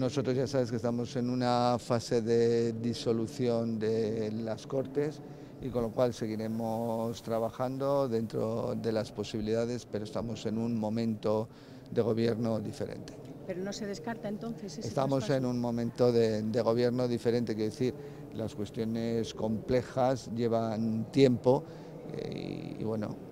Nosotros ya sabes que estamos en una fase de disolución de las Cortes y con lo cual seguiremos trabajando dentro de las posibilidades, pero estamos en un momento de gobierno diferente. Pero no se descarta entonces ese Estamos traspaso. en un momento de gobierno diferente, quiero decir, las cuestiones complejas llevan tiempo y bueno,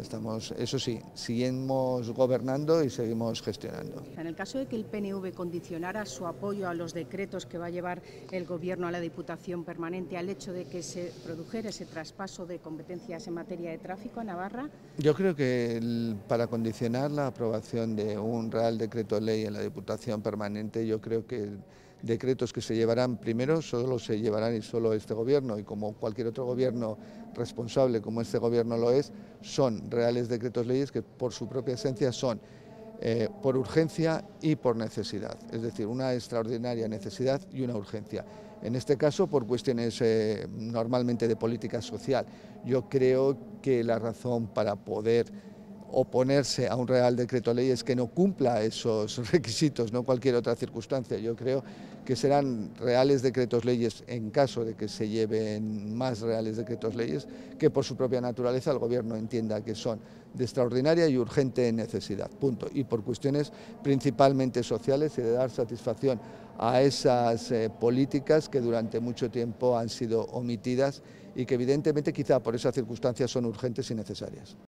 estamos, eso sí, seguimos gobernando y seguimos gestionando. En el caso de que el PNV condicionara su apoyo a los decretos que va a llevar el Gobierno a la Diputación Permanente al hecho de que se produjera ese traspaso de competencias en materia de tráfico a Navarra. Yo creo que para condicionar la aprobación de un Real Decreto Ley en la Diputación Permanente, yo creo que decretos que se llevarán primero solo se llevarán y solo este Gobierno, y como cualquier otro gobierno responsable como este Gobierno lo es, son reales decretos leyes que por su propia esencia son por urgencia y por necesidad, es decir, una extraordinaria necesidad y una urgencia. En este caso, por cuestiones normalmente de política social. Yo creo que la razón para poder oponerse a un Real Decreto Ley es que no cumpla esos requisitos, no cualquier otra circunstancia. Yo creo que serán reales decretos leyes en caso de que se lleven más reales decretos leyes que por su propia naturaleza el Gobierno entienda que son de extraordinaria y urgente necesidad, punto. Y por cuestiones principalmente sociales y de dar satisfacción a esas políticas que durante mucho tiempo han sido omitidas y que evidentemente quizá por esas circunstancias son urgentes y necesarias.